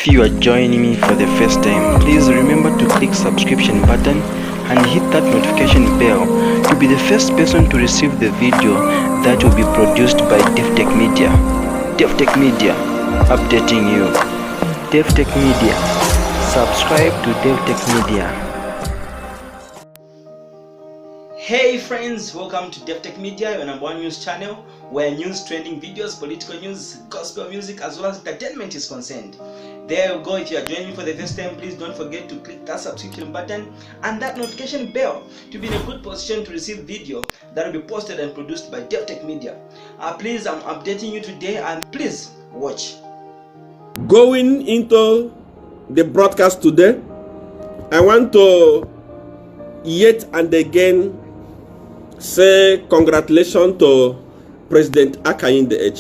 If you are joining me for the first time, please remember to click subscription button and hit that notification bell to be the first person to receive the video that will be produced by Davi-tech-media. Davi-tech-media, updating you. Davi-tech-media, subscribe to Davi-tech-media. Hey friends, welcome to Davi-tech-media, your #1 news channel where news, trending videos, political news, gospel music as well as entertainment is concerned. There you go. If you are joining me for the first time, please don't forget to click that subscription button and that notification bell to be in a good position to receive video that will be posted and produced by Davi-tech-media. Please, I'm updating you today and please watch. Going into the broadcast today, I want to yet and again say congratulations to President Davi-tech-media,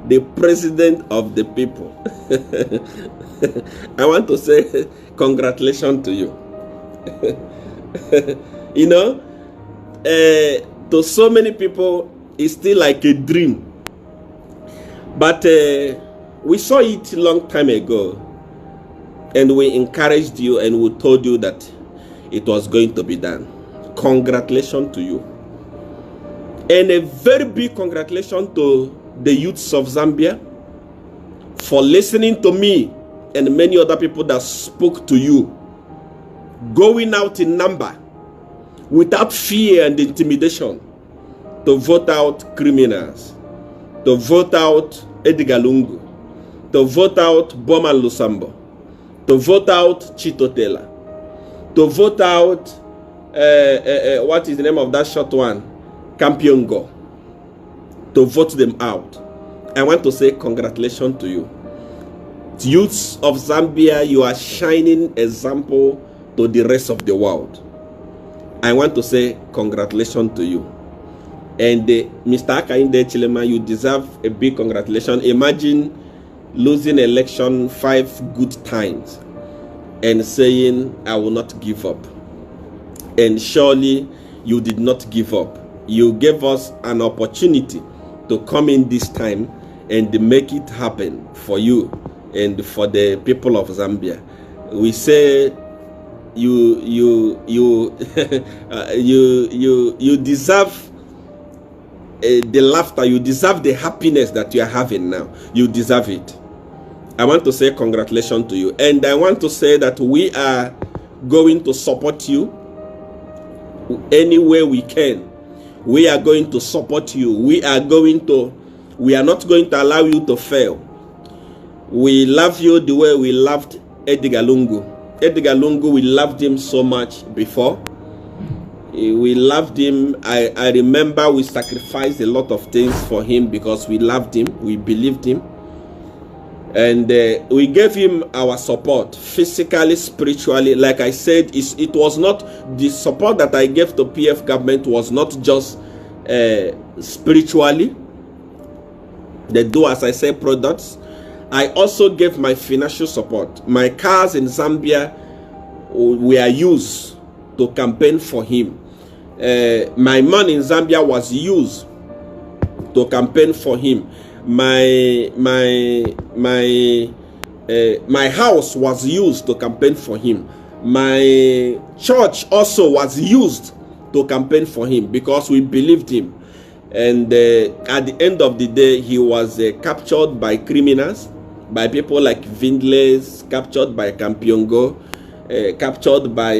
the president of the people. I want to say congratulations to you. You know, to so many people, it's still like a dream. But we saw it a long time ago, and we encouraged you and we told you that it was going to be done. Congratulations to you. And a very big congratulations to the youths of Zambia for listening to me and many other people that spoke to you, going out in number without fear and intimidation to vote out criminals, to vote out Edgar Lungu, to vote out Boma Lusambo, to vote out Chito Taylor, to vote out what is the name of that short one, Campiongo, to vote them out. I want to say congratulations to you. Youths of Zambia, you are shining example to the rest of the world. I want to say congratulations to you. And Mr. Davi-tech-media, you deserve a big congratulations. Imagine losing election 5 good times and saying, I will not give up. And surely you did not give up. You gave us an opportunity to come in this time and make it happen for you and for the people of Zambia. We say you you deserve the laughter, you deserve the happiness that you are having now. You deserve it. I want to say congratulations to you, and I want to say that we are going to support you any way we can. We are going to support you. We are not going to allow you to fail. We love you the way we loved Edgar Lungu. Edgar Lungu, we loved him so much before. We loved him. I remember we sacrificed a lot of things for him because we loved him. We believed him. And we gave him our support, physically, spiritually. Like I said, it was not, the support that I gave to PF government was not just spiritually. They do, as I say, products. I also gave my financial support. My cars in Zambia were used to campaign for him. My money in Zambia was used to campaign for him. My house was used to campaign for him. My church also was used to campaign for him because we believed him. And at the end of the day, he was captured by criminals, by people like Vindles, captured by Campiongo, captured by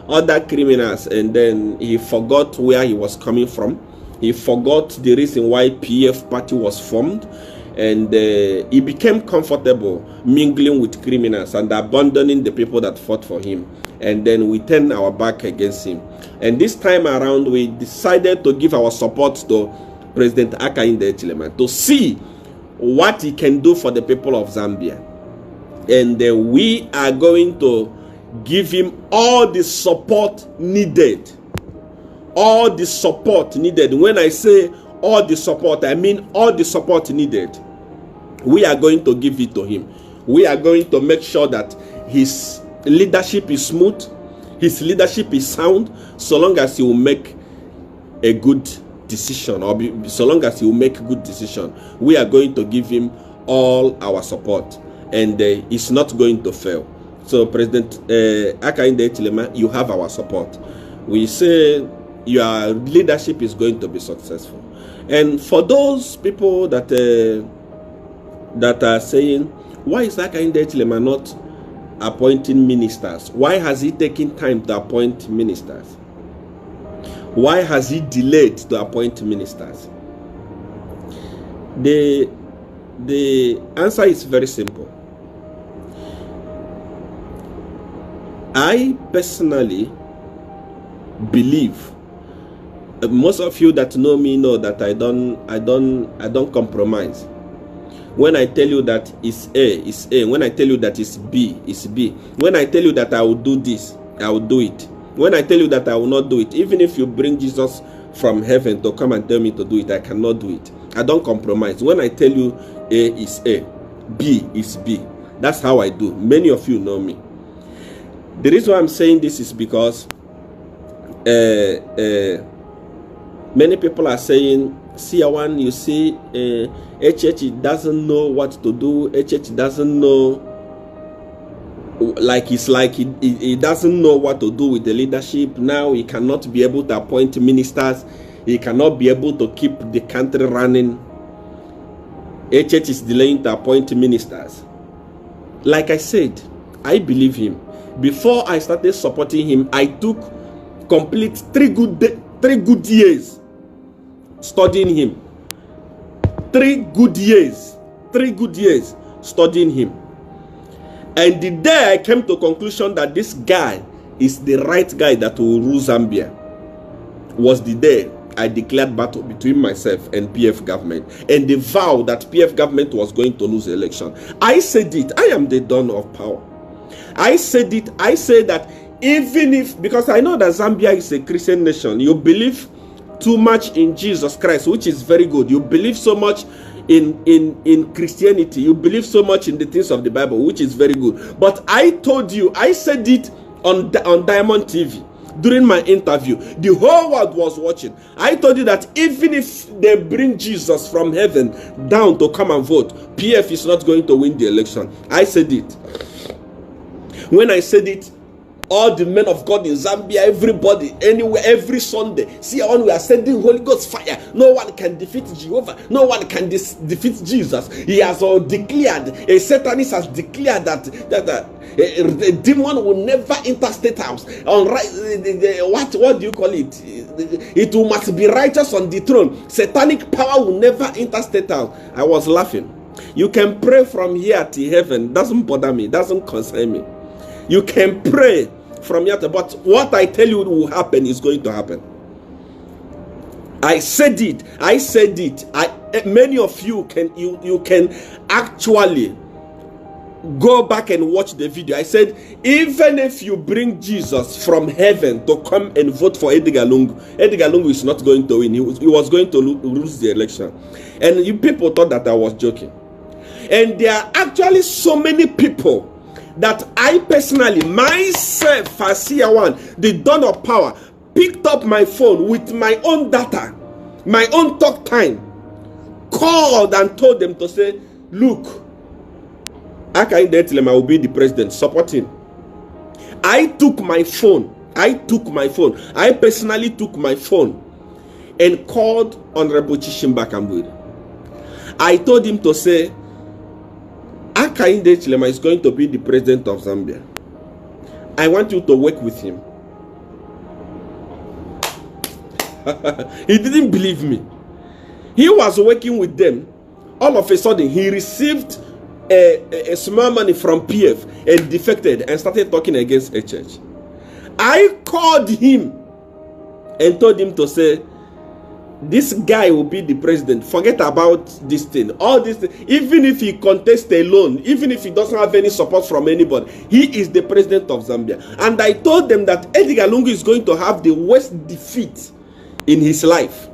other criminals, and then he forgot where he was coming from. He forgot the reason why PF party was formed, and he became comfortable mingling with criminals and abandoning the people that fought for him. And then we turned our back against him. And this time around, we decided to give our support to President Davi-tech-media to see what he can do for the people of Zambia. And we are going to give him all the support needed. All the support needed. When I say all the support, I mean all the support needed. We are going to give it to him. We are going to make sure that his leadership is smooth, his leadership is sound, so long as he will make a good decision, or so long as he will make good decision, we are going to give him all our support, and it's not going to fail. So President Hakainde Hichilema, you have our support. We say your leadership is going to be successful. And for those people that are saying, why is Hakainde Hichilema not appointing ministers? Why has he taken time to appoint ministers? Why has he delayed to appoint ministers? The answer is very simple. I personally believe, most of you that know me know that I don't compromise. When I tell you that it's A, it's A. When I tell you that it's B, it's B. When I tell you that I will do this, I will do it. When I tell you that I will not do it, even if you bring Jesus from heaven to come and tell me to do it, I cannot do it. I don't compromise. When I tell you A is A, B is B. That's how I do. Many of you know me. The reason why I'm saying this is because many people are saying, Seer, you see, HH doesn't know what to do. HH doesn't know, he doesn't know what to do with the leadership. Now he cannot be able to appoint ministers. He cannot be able to keep the country running. HH is delaying to appoint ministers. Like I said, I believe him. Before I started supporting him, I took complete 3 good years studying him. 3 good years studying him. And the day I came to conclusion that this guy is the right guy that will rule Zambia was the day I declared battle between myself and PF government, and the vow that PF government was going to lose the election. I said it. I am the dawn of power. I said it. I said that even if, because I know that Zambia is a Christian nation, you believe too much in Jesus Christ, which is very good. You believe so much in Christianity. You believe so much in the things of the Bible, which is very good. But I told you, I said it on Diamond TV during my interview. The whole world was watching. I told you that even if they bring Jesus from heaven down to come and vote, PF is not going to win the election. I said it. When I said it, all the men of God in Zambia, everybody, anywhere, every Sunday, see when we are sending Holy Ghost fire. No one can defeat Jehovah. No one can defeat Jesus. He has all declared, a Satanist has declared that a demon will never enter State House. What do you call it? It must be righteous on the throne. Satanic power will never enter State House. I was laughing. You can pray from here to heaven. Doesn't bother me. Doesn't concern me. You can pray from here to, but what I tell you will happen is going to happen. I said it. I said it. Many of you can you can actually go back and watch the video. I said, even if you bring Jesus from heaven to come and vote for Edgar Lungu is not going to win. He was going to lose the election. And you people thought that I was joking. And there are actually so many people that I personally, myself, as Seer, the dawn of power, picked up my phone with my own data, my own talk time, called and told them to say, look, Hakainde Hichilema will be the president, support him. I took my phone, I personally took my phone and called Honorable Chishimba Kamburi. I told him to say, Hakainde Hichilema is going to be the president of Zambia. I want you to work with him. He didn't believe me. He was working with them. All of a sudden, he received a small money from PF and defected and started talking against HH. I called him and told him to say, this guy will be the president. Forget about this thing. All this thing. Even if he contests alone, even if he doesn't have any support from anybody, he is the president of Zambia. And I told them that Edgar Lungu is going to have the worst defeat in his life.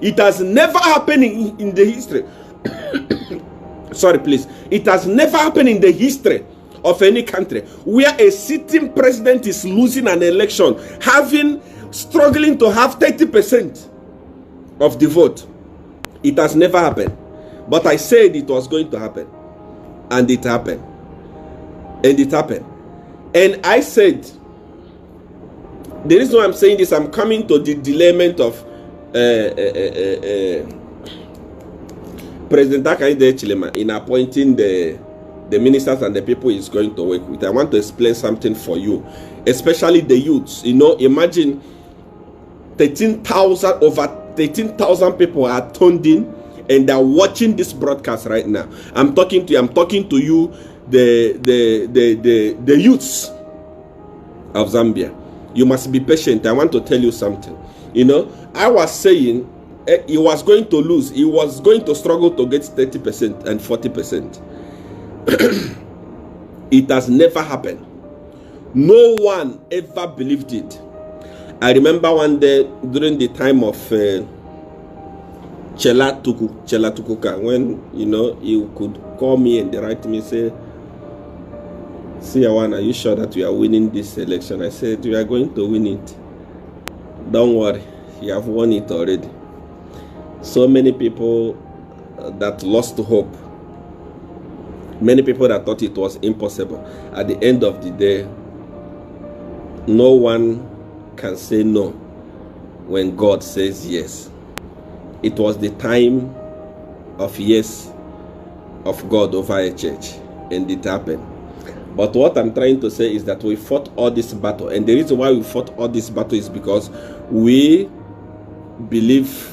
It has never happened in the history. Sorry, please. It has never happened in the history of any country where a sitting president is losing an election, struggling to have 30%. of the vote. It has never happened. But I said it was going to happen. And it happened. And it happened. And I said, the reason why I'm saying this, I'm coming to the dilemma of President Davi-tech-media in appointing the ministers and the people he's going to work with. I want to explain something for you, especially the youths. You know, imagine 13,000, over 13,000 people are tuned in and they're watching this broadcast right now. I'm talking to you, the youths of Zambia. You must be patient. I want to tell you something. You know, I was saying he was going to lose. He was going to struggle to get 30% and 40%. It has never happened. No one ever believed it. I remember one day during the time of Chela Tukuka, when, you know, you could call me and write to me, say, Seer, are you sure that you are winning this election? I said, we are going to win it. Don't worry, you have won it already. So many people that lost hope. Many people that thought it was impossible. At the end of the day, no one can say no when God says yes. It was the time of yes of God over a church, and it happened. But what I'm trying to say is that we fought all this battle, and the reason why we fought all this battle is because we believe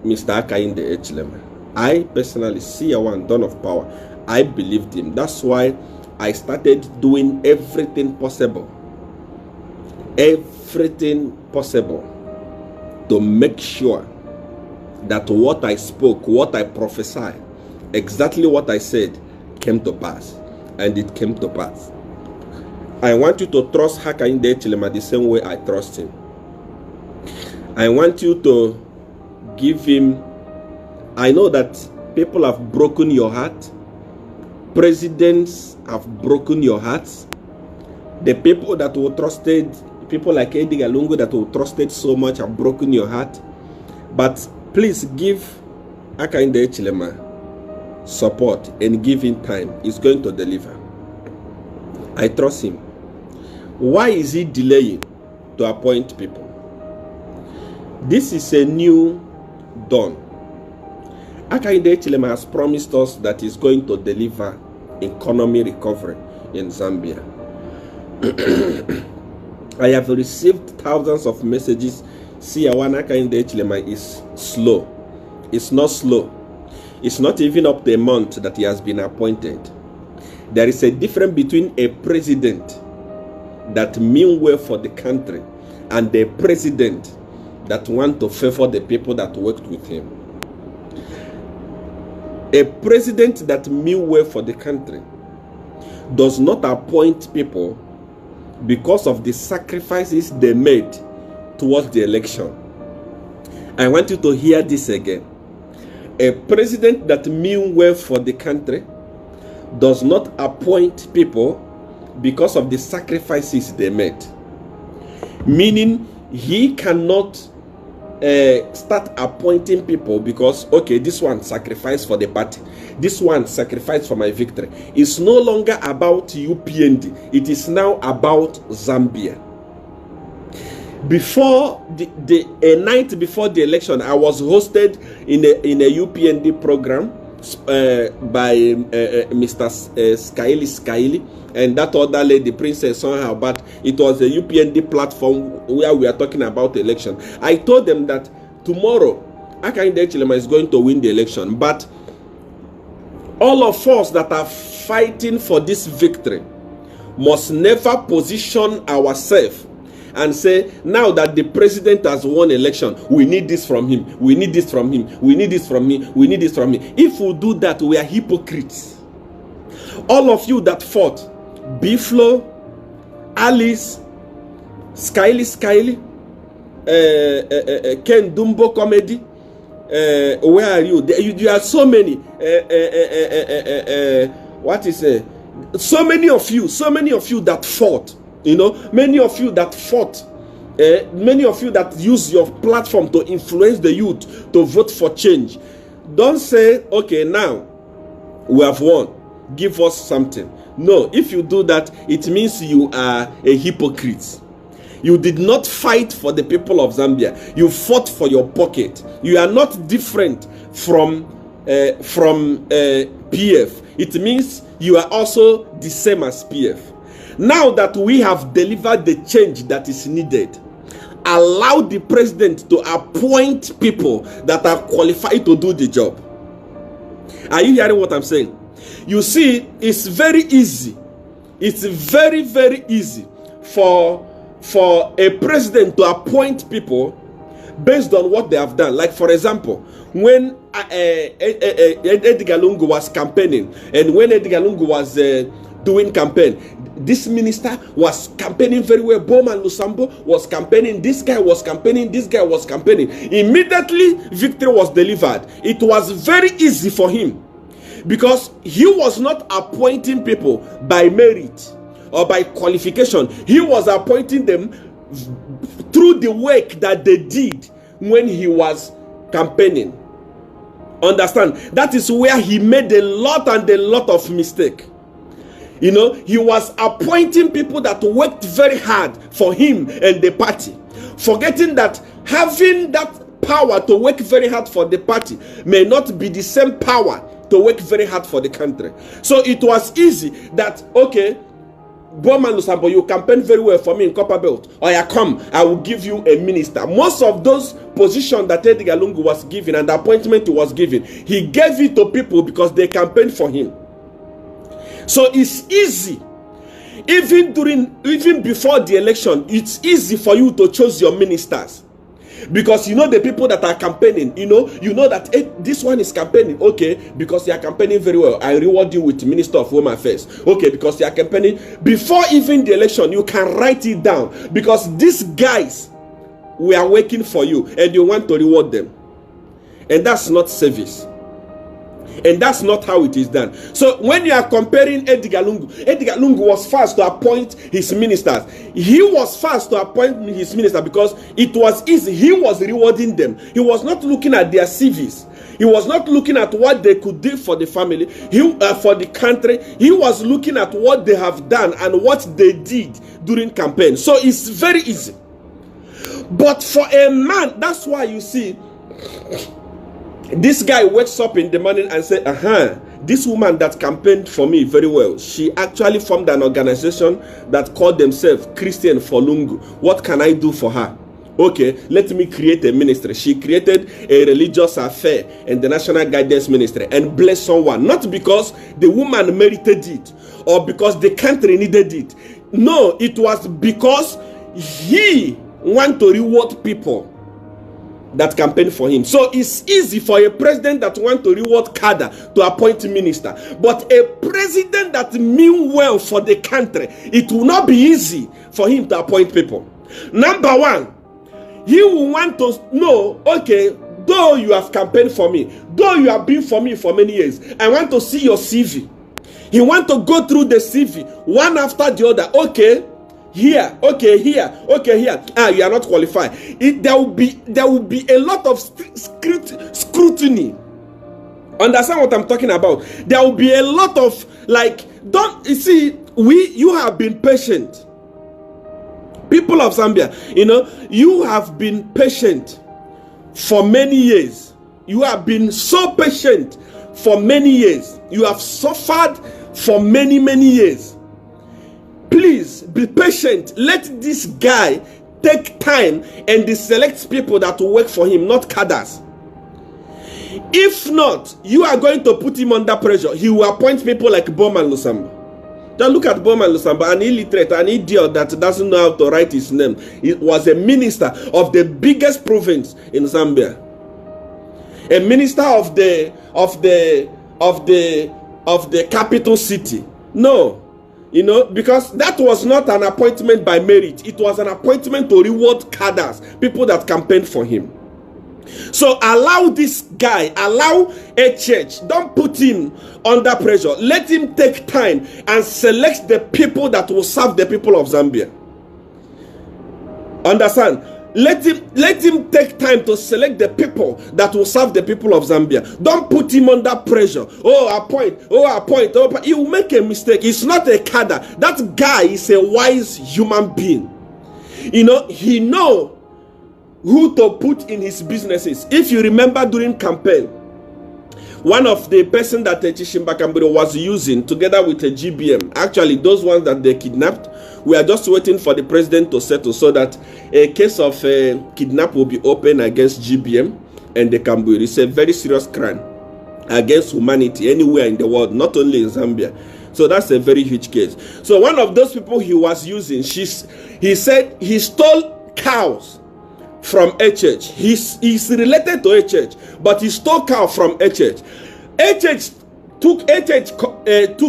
Mr. Davi-tech-media. I personally see a one Dawn of Power. I believed him. That's why I started doing everything possible to make sure that what I spoke, what I prophesied, exactly what I said came to pass. And it came to pass. I want you to trust Davi-tech-media the same way I trust him. I want you to give him. I know that people have broken your heart. Presidents have broken your hearts. The people that were trusted, people like Edgar Lungu that were trusted so much, have broken your heart. But please give Davi-tech-media support and give him time. He's going to deliver. I trust him. Why is he delaying to appoint people? This is a new dawn. Davi-tech-media has promised us that he's going to deliver economy recovery in Zambia. I have received thousands of messages. See, Davi-tech-media is slow. It's not slow. It's not even up to a month that he has been appointed. There is a difference between a president that means well for the country and a president that wants to favor the people that worked with him. A president that means well for the country does not appoint people because of the sacrifices they made towards the election. I want you to hear this again. A president that means well for the country does not appoint people because of the sacrifices they made. Meaning, he cannot start appointing people because, okay, this one sacrificed for the party, this one sacrificed for my victory. It's no longer about UPND. It is now about Zambia. Before a night before the election, I was hosted in a UPND program by Mr. Skyli, and that other lady, Princess somehow, but it was a UPND platform where we are talking about the election. I told them that tomorrow Davi-tech-media is going to win the election, but all of us that are fighting for this victory must never position ourselves and say, now that the president has won election, we need this from him, we need this from him, we need this from him, we need this from him. If we do that, we are hypocrites. All of you that fought, Biflo, Alice, Skyli, Ken Dumbo Comedy, where are you? You are so many. What is it? So many of you that fought. You know, many of you that fought Many of you that use your platform to influence the youth to vote for change, don't say, okay, now we have won, give us something. No, if you do that, it means you are a hypocrite. You did not fight for the people of Zambia. You fought for your pocket. You are not different from PF. It means you are also the same as PF. Now that we have delivered the change that is needed, allow the president to appoint people that are qualified to do the job. Are you hearing what I'm saying? You see, it's very easy. It's very, very easy for a president to appoint people based on what they have done. Like, for example, when Edgar Lungu was campaigning, and when Edgar Lungu was doing campaign, this minister was campaigning very well. Bowman Lusambo was campaigning. This guy was campaigning. This guy was campaigning. Immediately, victory was delivered. It was very easy for him because he was not appointing people by merit or by qualification. He was appointing them through the work that they did when he was campaigning. Understand? That is where he made a lot of mistake. You know, he was appointing people that worked very hard for him and the party, forgetting that having that power to work very hard for the party may not be the same power to work very hard for the country. So it was easy that, okay, Bowman Lusambo, you campaign very well for me in Copper Belt. Or I come, I will give you a minister. Most of those positions that Edgar Lungu was given and the appointment he was given, he gave it to people because they campaigned for him. So it's easy. Even before the election, it's easy for you to choose your ministers. Because you know the people that are campaigning, you know that this one is campaigning, okay, because you are campaigning very well, I reward you with Minister of Home Affairs. Okay, because you are campaigning. Before even the election, you can write it down because these guys were working for you and you want to reward them. And that's not service. And that's not how it is done. So when you are comparing Edgar Lungu was fast to appoint his ministers. He was fast to appoint his minister because it was easy. He was rewarding them. He was not looking at their CVs. He was not looking at what they could do for the family, for the country. He was looking at what they have done and what they did during campaign. So it's very easy. But for a man, that's why you see this guy wakes up in the morning and says, this woman that campaigned for me very well, she actually formed an organization that called themselves Christian for Lungu. What can I do for her? Okay, let me create a ministry. She created a religious affair in the National Guidance Ministry and blessed someone. Not because the woman merited it or because the country needed it. No, it was because he wanted to reward people that campaign for him. So it's easy for a president that wants to reward cadre to appoint a minister. But a president that means well for the country, it will not be easy for him to appoint people. Number one, he will want to know, okay, though you have campaigned for me, though you have been for me for many years, I want to see your CV. He want to go through the CV one after the other. Okay, here, okay, here, okay, here. You are not qualified. There will be a lot of scrutiny. Understand what I'm talking about? There will be a lot of you have been patient. People of Zambia, you have been patient for many years. You have been so patient for many years. You have suffered for many, many years. Please be patient. Let this guy take time and select people that will work for him, not cadres. If not, you are going to put him under pressure. He will appoint people like Bowman Lusambo. Just look at Bowman Lusambo, an illiterate, an idiot that doesn't know how to write his name. He was a minister of the biggest province in Zambia. A minister of the capital city. No. Because that was not an appointment by merit. It was an appointment to reward cadres, people that campaigned for him. So allow this guy, allow a church, don't put him under pressure. Let him take time and select the people that will serve the people of Zambia. Understand? Let him take time to select the people that will serve the people of Zambia. Don't put him under pressure. Appoint. He will make a mistake. He's not a cadre. That guy is a wise human being. He know who to put in his businesses. If you remember during campaign, one of the person that Chishimba Kambiro was using together with a GBM, actually those ones that they kidnapped, we are just waiting for the president to settle so that a case of kidnap will be opened against GBM and the Kambiro. It's a very serious crime against humanity anywhere in the world, not only in Zambia. So that's a very huge case. So one of those people he was using, he said he stole cows from a church. He's related to a church, but he stole cow from a church. A church took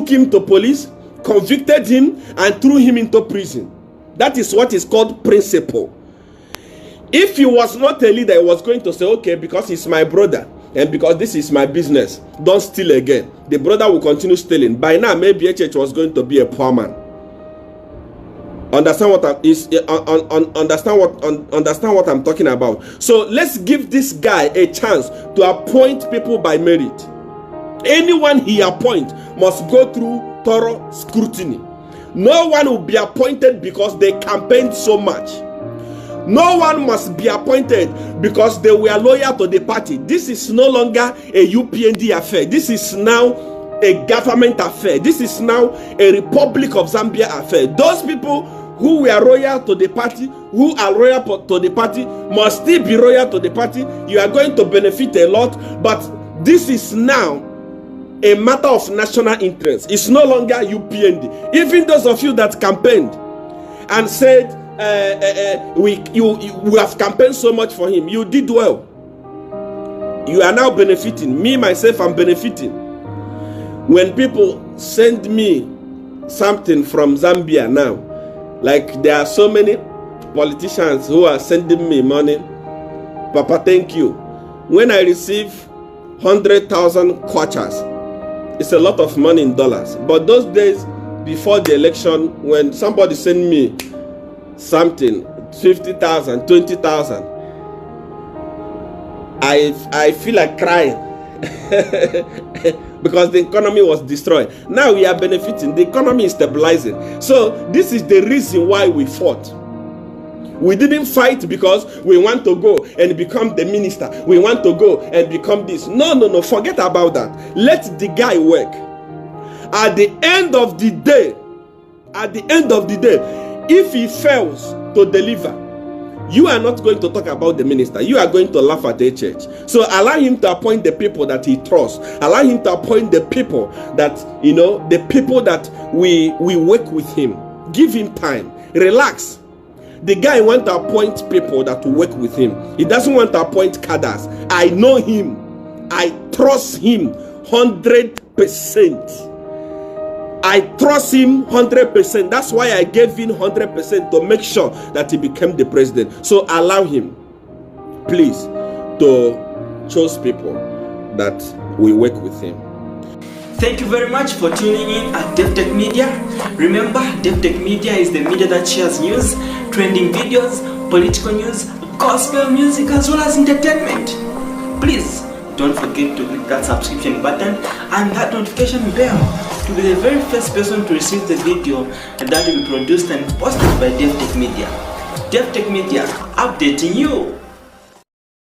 him to police, convicted him, and threw him into prison. That is what is called principle. If he was not a leader, he was going to say, okay, because he's my brother and because this is my business, don't steal again. The brother will continue stealing. By now, maybe a church was going to be a poor man. Understand what I'm talking about. So let's give this guy a chance to appoint people by merit. Anyone he appoints must go through thorough scrutiny. No one will be appointed because they campaigned so much. No one must be appointed because they were loyal to the party. This is no longer a UPND affair. This is now a government affair. This is now a Republic of Zambia affair. Those people who were loyal to the party, who are loyal to the party, must still be loyal to the party. You are going to benefit a lot, but this is now a matter of national interest. It's no longer UPND. Even those of you that campaigned and said we have campaigned so much for him, you did well. You are now benefiting. Me myself, I'm benefiting. When people send me something from Zambia now, like there are so many politicians who are sending me money, Papa, thank you. When I receive 100,000 kwachas, it's a lot of money in dollars. But those days before the election, when somebody sent me something, 50,000, 20,000, I feel like crying because the economy was destroyed. Now we are benefiting. The economy is stabilizing. So this is the reason why we fought. We didn't fight because we want to go and become the minister. We want to go and become this. No. Forget about that. Let the guy work. At the end of the day, if he fails to deliver, you are not going to talk about the minister. You are going to laugh at the church. So allow him to appoint the people that he trusts. Allow him to appoint the people that, the people that we work with him. Give him time. Relax. The guy wants to appoint people that will work with him. He doesn't want to appoint cadres. I know him. I trust him 100%. I trust him 100%. That's why I gave him 100% to make sure that he became the president. So allow him, please, to choose people that will work with him. Thank you very much for tuning in at Davi-tech-media. Remember, Davi-tech-media is the media that shares news, trending videos, political news, gospel music, as well as entertainment. Please don't forget to click that subscription button and that notification bell to be the very first person to receive the video that will be produced and posted by Davi-tech-media. Davi-tech-media, updating you.